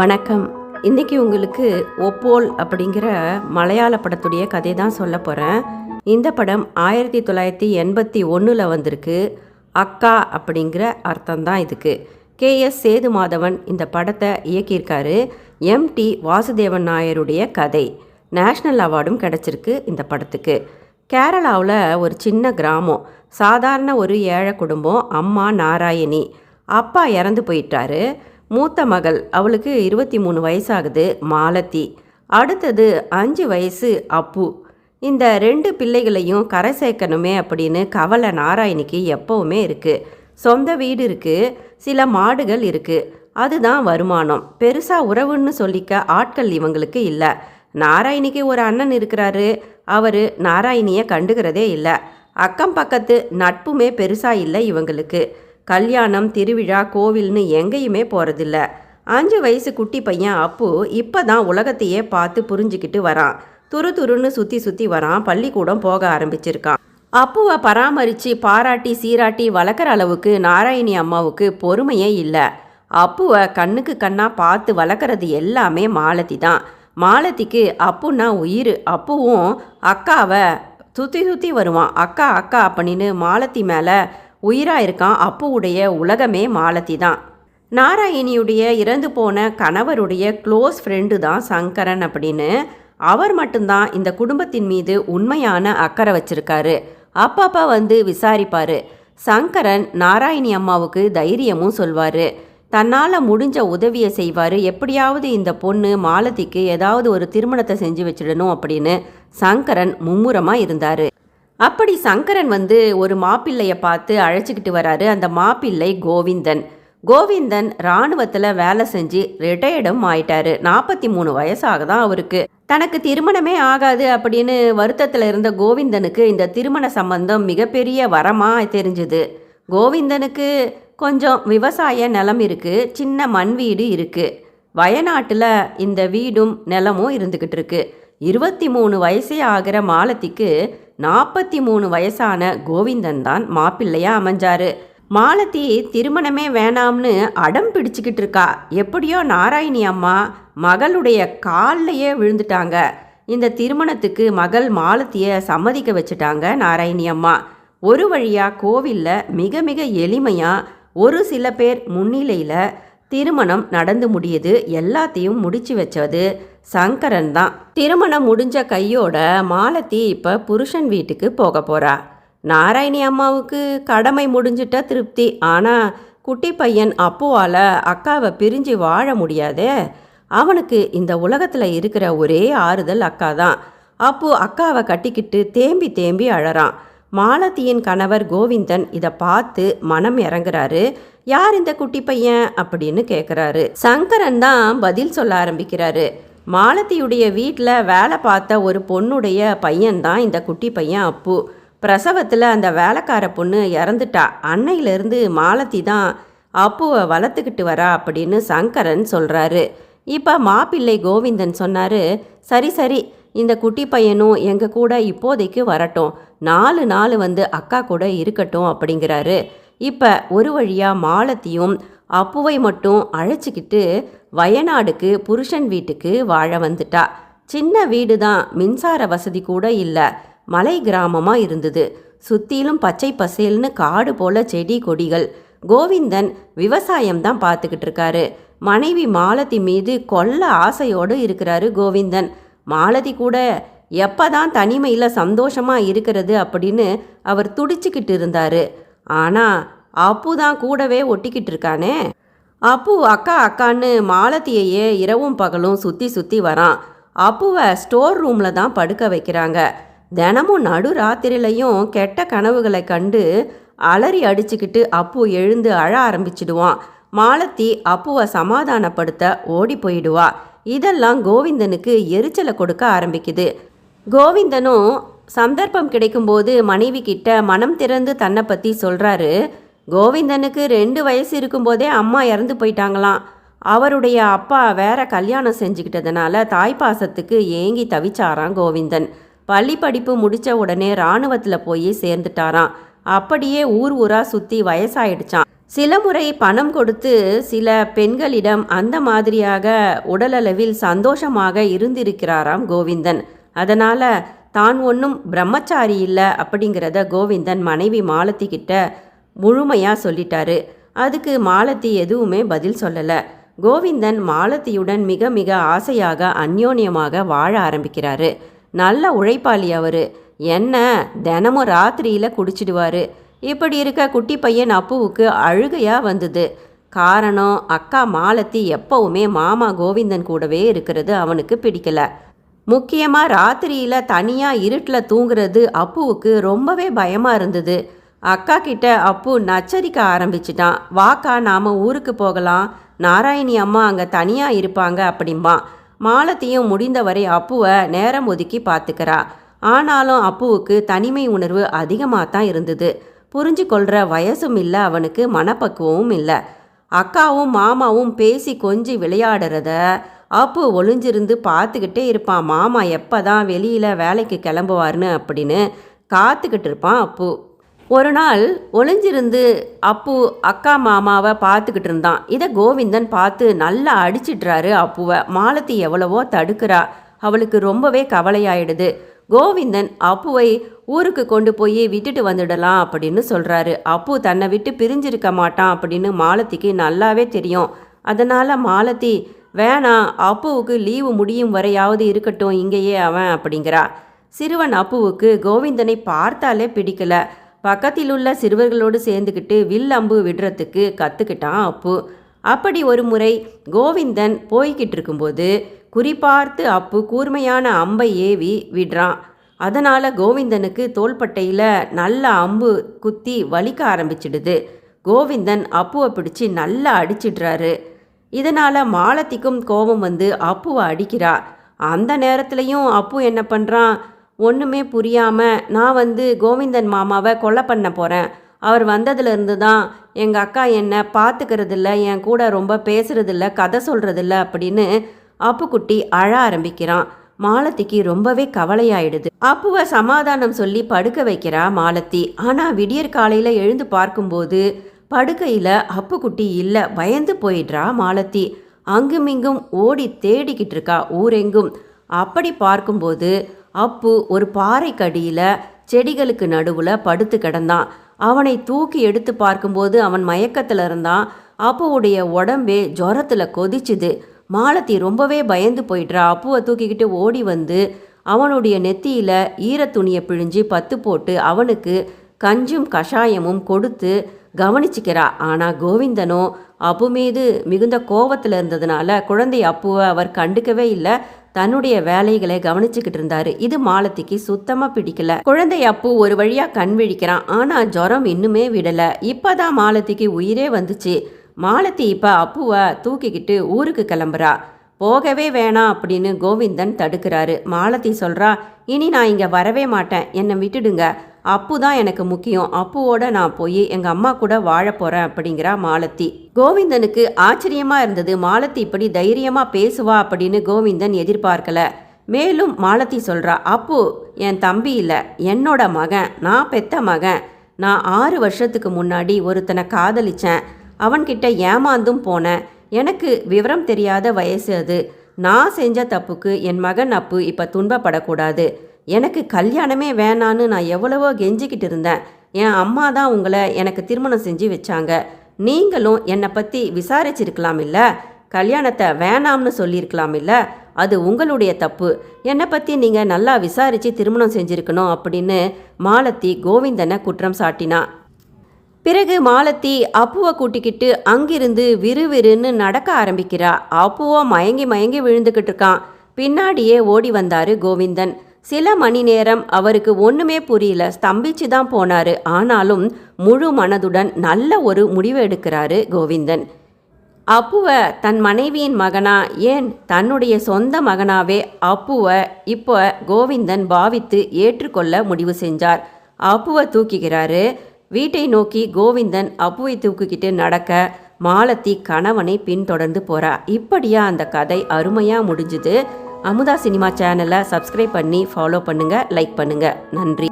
வணக்கம். இன்னைக்கு உங்களுக்கு ஒப்போல் அப்படிங்கிற மலையாள படத்துடைய கதை தான் சொல்ல போகிறேன். இந்த படம் 1981 வந்திருக்கு. அக்கா அப்படிங்கிற அர்த்தம் தான் இதுக்கு. KS சேதுமாதவன் இந்த படத்தை இயக்கியிருக்காரு. MT வாசுதேவன் நாயருடைய கதை. நேஷ்னல் அவார்டும் கிடச்சிருக்கு இந்த படத்துக்கு. கேரளாவில் ஒரு சின்ன கிராமம். சாதாரண ஒரு ஏழை குடும்பம். அம்மா நாராயணி, அப்பா இறந்து போயிட்டாரு. மூத்த மகள், அவளுக்கு 23 வயசாகுது, மாலதி. அடுத்தது 5 வயசு அப்பு. இந்த 2 பிள்ளைகளையும் கரை சேர்க்கணுமே அப்படின்னு கவலை நாராயணிக்கு எப்போவுமே இருக்குது. சொந்த வீடு இருக்குது, சில மாடுகள் இருக்குது, அதுதான் வருமானம். பெருசாக உறவுன்னு சொல்லிக்க ஆட்கள் இவங்களுக்கு இல்லை. நாராயணிக்கு ஒரு அண்ணன் இருக்கிறாரு, அவர் நாராயணியை கண்டுக்கிறதே இல்லை. அக்கம் பக்கத்து நட்புமே பெருசாக இல்லை இவங்களுக்கு. கல்யாணம், திருவிழா, கோவில்னு எங்கேயுமே போகிறதில்ல. 5 வயசு குட்டி பையன் அப்பு இப்போ தான் உலகத்தையே பார்த்து புரிஞ்சுக்கிட்டு வரான். துருன்னு சுற்றி வரான். பள்ளிக்கூடம் போக ஆரம்பிச்சிருக்கான். அப்புவை பராமரித்து பாராட்டி சீராட்டி வளர்க்குற அளவுக்கு நாராயணி அம்மாவுக்கு பொறுமையே இல்லை. அப்புவை கண்ணுக்கு கண்ணாக பார்த்து வளர்க்குறது எல்லாமே மாலதி தான். மாலதிக்கு அப்புன்னா உயிர். அப்புவும் அக்காவை சுற்றி வருவான். அக்கா அக்கா அப்படின்னு மாலதி மேலே உயிராக இருக்கான். அப்புவுடைய உலகமே மாலதி தான். நாராயணியுடைய இறந்து போன கணவருடைய க்ளோஸ் ஃப்ரெண்டு தான் சங்கரன் அப்படின்னு. அவர் மட்டும்தான் இந்த குடும்பத்தின் மீது உண்மையான அக்கறை வச்சிருக்காரு. அப்பப்போ வந்து விசாரிப்பார். சங்கரன் நாராயணி அம்மாவுக்கு தைரியமும் சொல்வார். தன்னால் முடிஞ்ச உதவியை செய்வார். எப்படியாவது இந்த பொண்ணு மாலதிக்கு ஏதாவது ஒரு திருமணத்தை செஞ்சு வச்சிடணும் அப்படின்னு சங்கரன் மும்முரமாக இருந்தார். அப்படி சங்கரன் வந்து ஒரு மாப்பிள்ளையை பார்த்து அழைச்சிக்கிட்டு வராரு. அந்த மாப்பிள்ளை கோவிந்தன். கோவிந்தன் இராணுவத்தில் வேலை செஞ்சு ரிட்டையர்டும் ஆயிட்டாரு. 43 வயசாக தான் அவருக்கு. தனக்கு திருமணமே ஆகாது அப்படின்னு வருத்தத்தில் இருந்த கோவிந்தனுக்கு இந்த திருமண சம்பந்தம் மிகப்பெரிய வரமாக தெரிஞ்சுது. கோவிந்தனுக்கு கொஞ்சம் விவசாய நிலம் இருக்குது, சின்ன மண் வீடு இருக்குது. வயநாட்டில் இந்த வீடும் நிலமும் இருந்துக்கிட்டு இருக்கு. 23 வயசே ஆகிற மாலதிக்கு 43 வயசான கோவிந்தன் தான் மாப்பிள்ளையாக அமைஞ்சாரு. மாலதி திருமணமே வேணாம்னு அடம் பிடிச்சிக்கிட்டு இருக்கா. எப்படியோ நாராயணி அம்மா மகளுடைய கால்லையே விழுந்துட்டாங்க. இந்த திருமணத்துக்கு மகள் மாலதியை சம்மதிக்க வச்சுட்டாங்க நாராயணி அம்மா. ஒரு வழியாக கோவிலில் மிக மிக எளிமையாக ஒரு சில பேர் முன்னிலையில் திருமணம் நடந்து முடியுது. எல்லாத்தையும் முடிச்சு வச்சது சங்கரன் தான். திருமணம் முடிஞ்ச கையோட மாலதி இப்போ புருஷன் வீட்டுக்கு போக போகிறா. நாராயணி அம்மாவுக்கு கடமை முடிஞ்சிட்ட திருப்தி. ஆனால் குட்டி பையன் அப்புவால் அக்காவை பிரிஞ்சு வாழ முடியாதே. அவனுக்கு இந்த உலகத்தில் இருக்கிற ஒரே ஆறுதல் அக்கா தான். அப்பு அக்காவை கட்டிக்கிட்டு தேம்பி தேம்பி அழறான். மாலதியின் கணவர் கோவிந்தன் இதை பார்த்து மனம் இறங்குறாரு. யார் இந்த குட்டி பையன் அப்படின்னு கேட்குறாரு. சங்கரன் தான் பதில் சொல்ல ஆரம்பிக்கிறாரு. மாலதியுடைய வீட்டில் வேலை பார்த்த ஒரு பொண்ணுடைய பையன்தான் இந்த குட்டி பையன் அப்பு. பிரசவத்தில் அந்த வேலைக்கார பொண்ணு இறந்துட்டா. அன்னையிலேருந்து மாலதி தான் அப்புவை வளர்த்துக்கிட்டு வரா அப்படின்னு சங்கரன் சொல்கிறாரு. இப்போ மாப்பிள்ளை கோவிந்தன் சொன்னார், சரி இந்த குட்டி பையனும் எங்கள் கூட இப்போதைக்கு வரட்டும், 4 நாள் வந்து அக்கா கூட இருக்கட்டும் அப்படிங்கிறாரு. இப்போ ஒரு வழியாக மாலதியும் அப்புவை மட்டும் அழைச்சிக்கிட்டு வயநாடுக்கு புருஷன் வீட்டுக்கு வாழ வந்துட்டா. சின்ன வீடு தான், மின்சார வசதி கூட இல்லை. மலை கிராமமாக இருந்தது. சுற்றிலும் பச்சை பசேல்னு காடு போல செடி கொடிகள். கோவிந்தன் விவசாயம் தான் பார்த்துக்கிட்டு இருக்காரு. மனைவி மாலதி மீது கொல்ல ஆசையோடு இருக்கிறாரு கோவிந்தன். மாலதி கூட எப்போதான் தனிமையில் சந்தோஷமாக இருக்கிறது அப்படின்னு அவர் துடிச்சுக்கிட்டு இருந்தார். ஆனால் அப்பு தான் கூடவே ஒட்டிக்கிட்டு இருக்கானே. அப்பு அக்கா அக்கான்னு மாலதியையே இரவும் பகலும் சுற்றி வரான். அப்புவை ஸ்டோர் ரூமில் தான் படுக்க வைக்கிறாங்க. தினமும் நடு ராத்திரிலையும் கெட்ட கனவுகளை கண்டு அலறி அடிச்சுக்கிட்டு அப்பு எழுந்து அழ ஆரம்பிச்சிடுவான். மாலதி அப்புவை சமாதானப்படுத்த ஓடி போயிடுவா. இதெல்லாம் கோவிந்தனுக்கு எரிச்சலை கொடுக்க ஆரம்பிக்குது. கோவிந்தனும் சந்தர்ப்பம் கிடைக்கும்போது மனைவி கிட்ட மனம் திறந்து தன்னை பற்றி சொல்கிறாரு. கோவிந்தனுக்கு 2 வயசு இருக்கும்போதே அம்மா இறந்து போயிட்டாங்களாம். அவருடைய அப்பா வேற கல்யாணம் செஞ்சுக்கிட்டதுனால தாய்ப்பாசத்துக்கு ஏங்கி தவிச்சாராம் கோவிந்தன். பள்ளி படிப்பு முடித்த உடனே இராணுவத்தில் போய் சேர்ந்துட்டாராம். அப்படியே ஊர் ஊராக சுற்றி வயசாயிடுச்சான். சில முறை பணம் கொடுத்து சில பெண்களிடம் அந்த மாதிரியாக உடலளவில் சந்தோஷமாக இருந்திருக்கிறாராம் கோவிந்தன். அதனால் தான் ஒன்றும் பிரம்மச்சாரி இல்லை அப்படிங்கிறத கோவிந்தன் மனைவி மாலதி கிட்ட முழுமையாக சொல்லிட்டாரு. அதுக்கு மாலதி எதுவுமே பதில் சொல்லலை. கோவிந்தன் மாலதியுடன் மிக மிக ஆசையாக அந்யோன்யமாக வாழ ஆரம்பிக்கிறாரு. நல்ல உழைப்பாளி அவர். என்ன தினமும் ராத்திரியில் குடிச்சிடுவார். இப்படி இருக்க குட்டி பையன் அப்புவுக்கு அழுகையாக வந்தது. காரணம், அக்கா மாலதி எப்பவுமே மாமா கோவிந்தன் கூடவே இருக்கிறது அவனுக்கு பிடிக்கல. முக்கியமாக ராத்திரியில் தனியாக இருட்டில் தூங்குறது அப்புவுக்கு ரொம்பவே பயமாக இருந்தது. அக்கா கிட்ட அப்பு நச்சரிக்க ஆரம்பிச்சிட்டான். வாக்கா நாம் ஊருக்கு போகலாம், நாராயணி அம்மா அங்கே தனியாக இருப்பாங்க அப்படிம்பான். மாலத்தியும் முடிந்தவரை அப்புவை நேரம் ஒதுக்கி பார்த்துக்கிறா. ஆனாலும் அப்புவுக்கு தனிமை உணர்வு அதிகமாக தான் இருந்தது. புரிஞ்சு கொள்கிற வயசும் இல்லை, அவனுக்கு மனப்பக்குவமும் இல்லை. அக்காவும் மாமாவும் பேசி கொஞ்சி விளையாடுறத அப்பு ஒளிஞ்சிருந்து பார்த்துக்கிட்டே இருப்பான். மாமா எப்போ தான் வெளியில் வேலைக்கு கிளம்புவார்னு அப்படின்னு காத்துக்கிட்டு இருப்பான் அப்பு. ஒரு நாள் ஒளிஞ்சிருந்து அப்பு அக்கா மாமாவை பார்த்துக்கிட்டு இருந்தான். இதை கோவிந்தன் பார்த்து நல்லா அடிச்சிட்றாரு அப்புவை. மாலதி எவ்வளவோ தடுக்கிறா. அவளுக்கு ரொம்பவே கவலையாயிடுது. கோவிந்தன் அப்புவை ஊருக்கு கொண்டு போய் விட்டுட்டு வந்துடலாம் அப்படின்னு சொல்கிறாரு. அப்பு தன்னை விட்டு பிரிஞ்சிருக்க மாட்டான் அப்படின்னு மாலதிக்கு நல்லாவே தெரியும். அதனால் மாலதி வேணாம், அப்புவுக்கு லீவு முடியும் வரையாவது இருக்கட்டும் இங்கேயே அவன் அப்படிங்கிறா. சிறுவன் அப்புவுக்கு கோவிந்தனை பார்த்தாலே பிடிக்கல. பக்கத்திலுள்ள சிறுவர்களோடு சேர்ந்துக்கிட்டு வில் அம்பு விடுறதுக்கு கற்றுக்கிட்டான் அப்பு. அப்படி ஒரு முறை கோவிந்தன் போய்கிட்டு இருக்கும்போது குறிப்பார்த்து அப்பு கூர்மையான அம்பை ஏவி விடுறான். அதனால் கோவிந்தனுக்கு தோள்பட்டையில் நல்ல அம்பு குத்தி வலிக்க ஆரம்பிச்சிடுது. கோவிந்தன் அப்புவை பிடிச்சி நல்லா அடிச்சிடுறாரு. இதனால் மாலதிக்கும் கோபம் வந்து அப்புவை அடிக்கிறா. அந்த நேரத்துலையும் அப்பு என்ன பண்ணுறான், ஒன்றுமே புரியாமல் நான் கோவிந்தன் மாமாவை கொலை பண்ண போகிறேன். அவர் வந்ததுலேருந்து தான் எங்கள் அக்கா என்னை பார்த்துக்கிறதில்ல, என் கூட ரொம்ப பேசுகிறதில்ல, கதை சொல்கிறதில்ல அப்படின்னு அப்புக்குட்டி அழ ஆரம்பிக்கிறான். மாலதிக்கு ரொம்பவே கவலையாயிடுது. அப்புவை சமாதானம் சொல்லி படுக்க வைக்கிறா மாலதி. ஆனால் விடியற் காலையில் எழுந்து பார்க்கும்போது படுக்கையில் அப்புக்குட்டி இல்லை. பயந்து போயிடுறா மாலதி. அங்குமிங்கும் ஓடி தேடிக்கிட்டு இருக்கா ஊரெங்கும். அப்படி பார்க்கும்போது அப்பு ஒரு பாறைக்கடியில் செடிகளுக்கு நடுவில் படுத்து கிடந்தான். அவனை தூக்கி எடுத்து பார்க்கும்போது அவன் மயக்கத்தில் இருந்தான். அப்புவுடைய உடம்பே ஜுரத்தில் கொதிச்சுது. மாலதி ரொம்பவே பயந்து போயிடுறா. அப்புவை தூக்கிக்கிட்டு ஓடி வந்து அவனுடைய நெத்தியில் ஈரத்துணியை பிழிஞ்சு பத்து போட்டு அவனுக்கு கஞ்சும் கஷாயமும் கொடுத்து கவனிச்சிக்கிறா. ஆனால் கோவிந்தனோ அப்பு மீது மிகுந்த கோபத்தில் இருந்ததுனால குழந்தை அப்புவை அவர் கண்டுக்கவே இல்லை. தன்னுடைய வேலைகளை கவனிச்சுக்கிட்டு இருந்தாரு. இது மாலதிக்கு சுத்தமாக பிடிக்கல. குழந்தை அப்பு ஒரு வழியாக கண் விழிக்கிறான். ஆனால் ஜுரம் இன்னுமே விடலை. இப்போதான் மாலதிக்கு உயிரே வந்துச்சு. மாலதி இப்போ அப்புவை தூக்கிக்கிட்டு ஊருக்கு கிளம்புறா. போகவே வேணாம் அப்படின்னு கோவிந்தன் தடுக்கிறாரு. மாலதி சொல்கிறா, இனி நான் இங்கே வரவே மாட்டேன், என்னை விட்டுடுங்க, அப்பு தான் எனக்கு முக்கியம், அப்புவோட நான் போய் எங்கள் அம்மா கூட வாழ போகிறேன் அப்படிங்கிறா மாலதி. கோவிந்தனுக்கு ஆச்சரியமாக இருந்தது. மாலதி இப்படி தைரியமாக பேசுவா அப்படின்னு கோவிந்தன் எதிர்பார்க்கல. மேலும் மாலதி சொல்கிறா, அப்பு என் தம்பி இல்லை, என்னோட மகன், நான் பெத்த மகன். நான் 6 வருஷத்துக்கு முன்னாடி ஒருத்தனை காதலிச்சேன். அவன்கிட்ட ஏமாந்தும் போனேன். எனக்கு விவரம் தெரியாத வயசு அது. நான் செஞ்ச தப்புக்கு என் மகன் அப்பு இப்போ துன்பப்படக்கூடாது. எனக்கு கல்யாணமே வேணான்னு நான் எவ்வளவோ கெஞ்சிக்கிட்டு இருந்தேன். என் அம்மா தான் உங்களை எனக்கு திருமணம் செஞ்சு வச்சாங்க. நீங்களும் என்னை பற்றி விசாரிச்சிருக்கலாம் இல்லை, கல்யாணத்தை வேணாம்னு சொல்லியிருக்கலாம் இல்லை, அது உங்களுடைய தப்பு. என்னை பற்றி நீங்கள் நல்லா விசாரித்து திருமணம் செஞ்சுருக்கணும் அப்படின்னு மாலதி கோவிந்தனை குற்றம் சாட்டினா. பிறகு மாலதி அப்புவை கூட்டிக்கிட்டு அங்கிருந்து விறுவிறுன்னு நடக்க ஆரம்பிக்கிறா. அப்புவோ மயங்கி மயங்கி விழுந்துக்கிட்டு இருக்கான். பின்னாடியே ஓடி வந்தார் கோவிந்தன். சில மணி நேரம் அவருக்கு ஒன்றுமே புரியல, ஸ்தம்பிச்சு தான் போனார். ஆனாலும் முழு மனதுடன் நல்ல ஒரு முடிவு எடுக்கிறாரு கோவிந்தன். அப்புவை தன் மனைவியின் மகனா, ஏன் தன்னுடைய சொந்த மகனாவே அப்புவை இப்போ கோவிந்தன் பாவித்து ஏற்றுக்கொள்ள முடிவு செஞ்சார். அப்புவை தூக்கிக்கிறாரு. வீட்டை நோக்கி கோவிந்தன் அப்புவை தூக்கிக்கிட்டு நடக்க மாலதி கணவனை பின்தொடர்ந்து போறா. இப்படியா அந்த கதை அருமையாக முடிஞ்சுது. அமுதா சினிமா சேனலை சப்ஸ்கிரைப் பண்ணி ஃபாலோ பண்ணுங்கள், லைக் பண்ணுங்கள். நன்றி.